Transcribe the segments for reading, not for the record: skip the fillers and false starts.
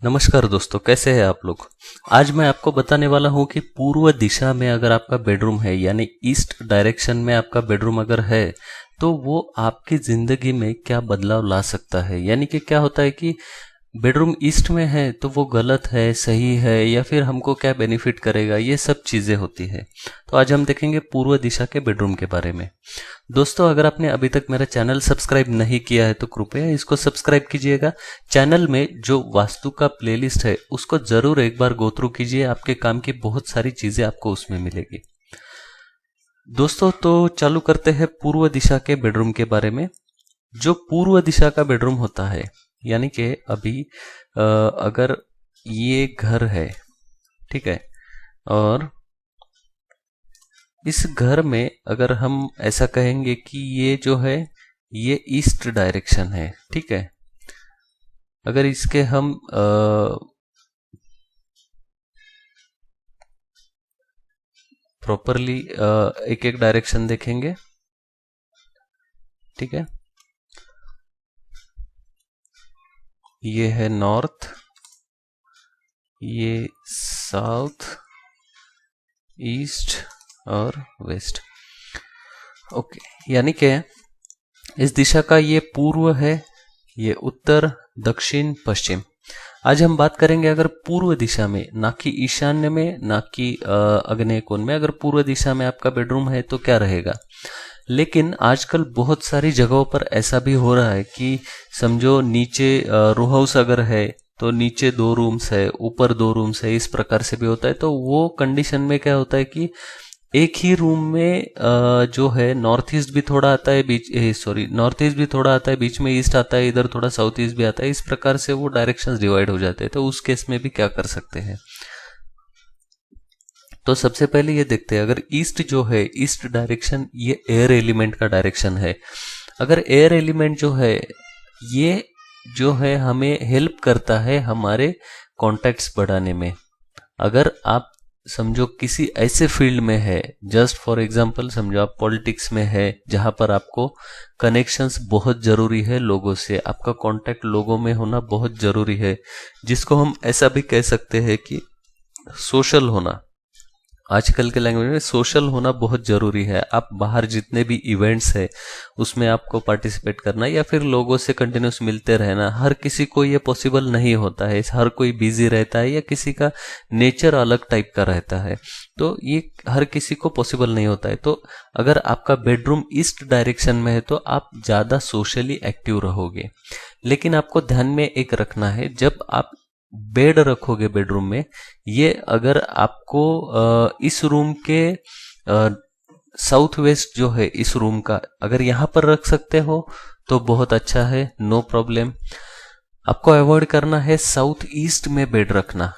नमस्कार दोस्तों, कैसे हैं आप लोग। आज मैं आपको बताने वाला हूं कि पूर्व दिशा में अगर आपका बेडरूम है यानी ईस्ट डायरेक्शन में आपका बेडरूम अगर है तो वो आपकी ज़िंदगी में क्या बदलाव ला सकता है। यानी कि क्या होता है कि बेडरूम ईस्ट में है तो वो गलत है, सही है, या फिर हमको क्या बेनिफिट करेगा, ये सब चीज़ें होती है। तो आज हम देखेंगे पूर्व दिशा के बेडरूम के बारे में। दोस्तों, अगर आपने अभी तक मेरा चैनल सब्सक्राइब नहीं किया है तो कृपया इसको सब्सक्राइब कीजिएगा। चैनल में जो वास्तु का प्लेलिस्ट है उसको ज़रूर एक बार गो थ्रू कीजिए, आपके काम की बहुत सारी चीज़ें आपको उसमें मिलेगी। दोस्तों, तो चालू करते हैं पूर्व दिशा के बेडरूम के बारे में। जो पूर्व दिशा का बेडरूम होता है, यानी कि अभी अगर ये घर है, ठीक है, और इस घर में अगर हम ऐसा कहेंगे कि ये जो है ये ईस्ट डायरेक्शन है, ठीक है। अगर इसके हम प्रॉपरली एक एक डायरेक्शन देखेंगे, ठीक है। ये है नॉर्थ, ये साउथ, ईस्ट और वेस्ट। ओके, यानी कि इस दिशा का ये पूर्व है, ये उत्तर, दक्षिण, पश्चिम। आज हम बात करेंगे अगर पूर्व दिशा में, ना कि ईशान्य में, ना कि आग्नेय कोण में, अगर पूर्व दिशा में आपका बेडरूम है तो क्या रहेगा। लेकिन आजकल बहुत सारी जगहों पर ऐसा भी हो रहा है कि समझो नीचे रो हाउस अगर है तो नीचे 2 रूम्स है, ऊपर 2 रूम्स है, इस प्रकार से भी होता है। तो वो कंडीशन में क्या होता है कि एक ही रूम में जो है नॉर्थ ईस्ट भी थोड़ा आता है, नॉर्थ ईस्ट भी थोड़ा आता है, बीच में ईस्ट आता है, इधर थोड़ा साउथ ईस्ट भी आता है। इस प्रकार से वो डायरेक्शंस डिवाइड हो जाते हैं। तो उस केस में भी क्या कर सकते हैं, तो सबसे पहले ये देखते हैं, अगर ईस्ट जो है, ईस्ट डायरेक्शन ये एयर एलिमेंट का डायरेक्शन है। अगर एयर एलिमेंट जो है ये जो है हमें हेल्प करता है हमारे कॉन्टैक्ट्स बढ़ाने में। अगर आप समझो किसी ऐसे फील्ड में है, जस्ट फॉर एग्जांपल समझो आप पॉलिटिक्स में है, जहां पर आपको कनेक्शंस बहुत जरूरी है लोगों से, आपका कांटेक्ट लोगों में होना बहुत जरूरी है, जिसको हम ऐसा भी कह सकते हैं कि सोशल होना। आजकल के लैंग्वेज में सोशल होना बहुत जरूरी है। आप बाहर जितने भी इवेंट्स है उसमें आपको पार्टिसिपेट करना या फिर लोगों से कंटिन्यूस मिलते रहना, हर किसी को ये पॉसिबल नहीं होता है। हर कोई बिजी रहता है या किसी का नेचर अलग टाइप का रहता है, तो ये हर किसी को पॉसिबल नहीं होता है। तो अगर आपका बेडरूम ईस्ट डायरेक्शन में है तो आप ज़्यादा सोशली एक्टिव रहोगे। लेकिन आपको ध्यान में एक रखना है, जब आप बेड रखोगे बेडरूम में, ये अगर आपको इस रूम के साउथ वेस्ट जो है इस रूम का, अगर यहां पर रख सकते हो तो बहुत अच्छा है, नो प्रॉब्लम। आपको अवॉइड करना है साउथ ईस्ट में बेड रखना।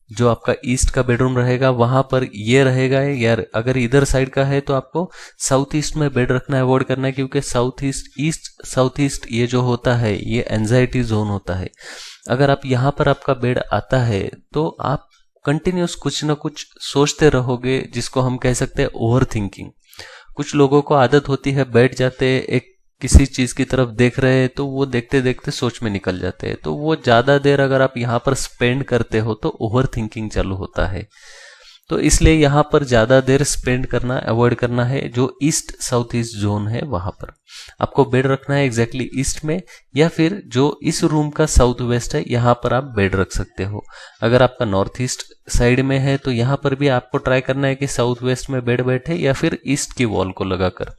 जो आपका ईस्ट का बेडरूम रहेगा वहां पर ये रहेगा यार, अगर इधर साइड का है तो आपको साउथ ईस्ट में बेड रखना अवॉइड करना है, क्योंकि साउथ ईस्ट ये जो होता है ये एंजाइटी जोन होता है। अगर आप यहाँ पर आपका बेड आता है तो आप कंटिन्यूस कुछ ना कुछ सोचते रहोगे, जिसको हम कह सकते हैं ओवर थिंकिंग। कुछ लोगों को आदत होती है, बैठ जाते एक किसी चीज की तरफ देख रहे हैं तो वो देखते देखते सोच में निकल जाते हैं। तो वो ज्यादा देर अगर आप यहाँ पर स्पेंड करते हो तो ओवर थिंकिंग चालू होता है। तो इसलिए यहाँ पर ज्यादा देर स्पेंड करना अवॉइड करना है। जो ईस्ट साउथ ईस्ट जोन है वहां पर आपको बेड रखना है एग्जैक्टली ईस्ट में, या फिर जो इस रूम का साउथ वेस्ट है यहाँ पर आप बेड रख सकते हो। अगर आपका नॉर्थ ईस्ट साइड में है तो यहाँ पर भी आपको ट्राई करना है कि साउथ वेस्ट में बेड बैठे या फिर ईस्ट की वॉल को लगाकर।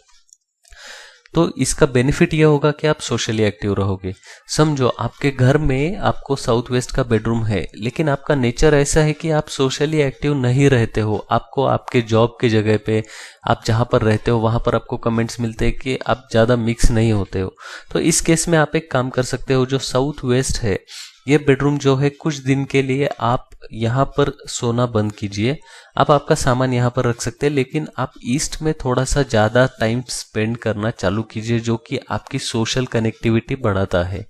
तो इसका बेनिफिट यह होगा कि आप सोशली एक्टिव रहोगे। समझो आपके घर में आपको साउथ वेस्ट का बेडरूम है, लेकिन आपका नेचर ऐसा है कि आप सोशली एक्टिव नहीं रहते हो। आपको आपके जॉब के जगह पे, आप जहां पर रहते हो वहां पर आपको कमेंट्स मिलते हैं कि आप ज़्यादा मिक्स नहीं होते हो। तो इस केस में आप एक काम कर सकते हो, जो साउथ वेस्ट है ये बेडरूम जो है कुछ दिन के लिए आप यहाँ पर सोना बंद कीजिए। आप आपका सामान यहाँ पर रख सकते हैं, लेकिन आप ईस्ट में थोड़ा सा ज़्यादा टाइम स्पेंड करना चालू कीजिए, जो कि आपकी सोशल कनेक्टिविटी बढ़ाता है।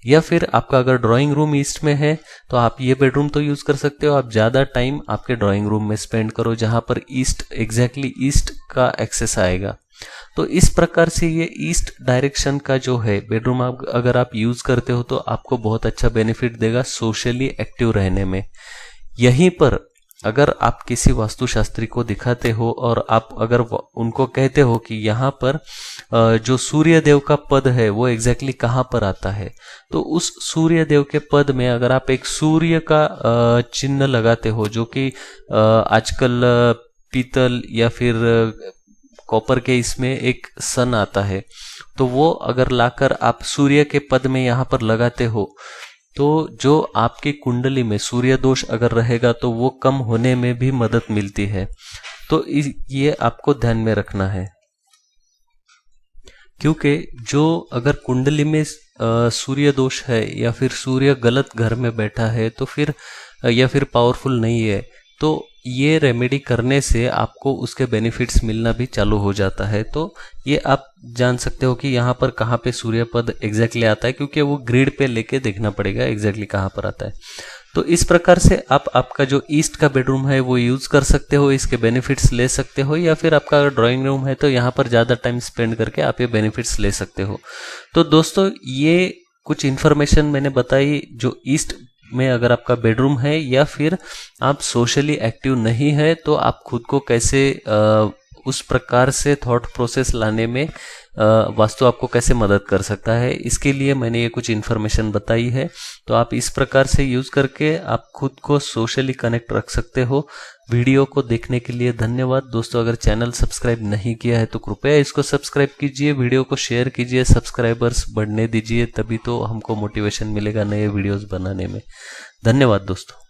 या फिर आपका अगर ड्राइंग रूम ईस्ट में है तो आप ये बेडरूम तो यूज़ कर सकते हो। आप ज़्यादा टाइम आपके ड्राइंग रूम में स्पेंड करो, जहाँ पर ईस्ट एग्जैक्टली ईस्ट का एक्सेस आएगा। तो इस प्रकार से ये ईस्ट डायरेक्शन का जो है बेडरूम अगर आप यूज करते हो तो आपको बहुत अच्छा बेनिफिट देगा सोशली एक्टिव रहने में। यहीं पर अगर आप किसी वास्तुशास्त्री को दिखाते हो और आप अगर उनको कहते हो कि यहाँ पर जो सूर्य देव का पद है वो एग्जैक्टली कहाँ पर आता है, तो उस सूर्य देव के पद में अगर आप एक सूर्य का चिन्ह लगाते हो, जो कि आजकल पीतल या फिर कॉपर के इसमें एक सन आता है, तो वो अगर लाकर आप सूर्य के पद में यहाँ पर लगाते हो तो जो आपकी कुंडली में सूर्य दोष अगर रहेगा तो वो कम होने में भी मदद मिलती है। तो ये आपको ध्यान में रखना है, क्योंकि जो अगर कुंडली में सूर्य दोष है या फिर सूर्य गलत घर में बैठा है तो फिर या फिर पावरफुल नहीं है, तो ये रेमेडी करने से आपको उसके बेनिफिट्स मिलना भी चालू हो जाता है। तो ये आप जान सकते हो कि यहाँ पर कहाँ पे सूर्य पद एग्जैक्टली आता है, क्योंकि वो ग्रिड पे लेके देखना पड़ेगा एग्जैक्टली कहाँ पर आता है। तो इस प्रकार से आप आपका जो ईस्ट का बेडरूम है वो यूज कर सकते हो, इसके बेनिफिट्स ले सकते हो, या फिर आपका अगर ड्राइंग रूम है तो यहाँ पर ज़्यादा टाइम स्पेंड करके आप ये बेनिफिट्स ले सकते हो। तो दोस्तों ये कुछ इन्फॉर्मेशन मैंने बताई जो ईस्ट में अगर आपका बेडरूम है या फिर आप सोशली एक्टिव नहीं है तो आप खुद को कैसे उस प्रकार से थॉट प्रोसेस लाने में वास्तु आपको कैसे मदद कर सकता है, इसके लिए मैंने ये कुछ इन्फॉर्मेशन बताई है। तो आप इस प्रकार से यूज करके आप खुद को सोशली कनेक्ट रख सकते हो। वीडियो को देखने के लिए धन्यवाद दोस्तों। अगर चैनल सब्सक्राइब नहीं किया है तो कृपया इसको सब्सक्राइब कीजिए, वीडियो को शेयर कीजिए, सब्सक्राइबर्स बढ़ने दीजिए, तभी तो हमको मोटिवेशन मिलेगा नए वीडियोस बनाने में। धन्यवाद दोस्तों।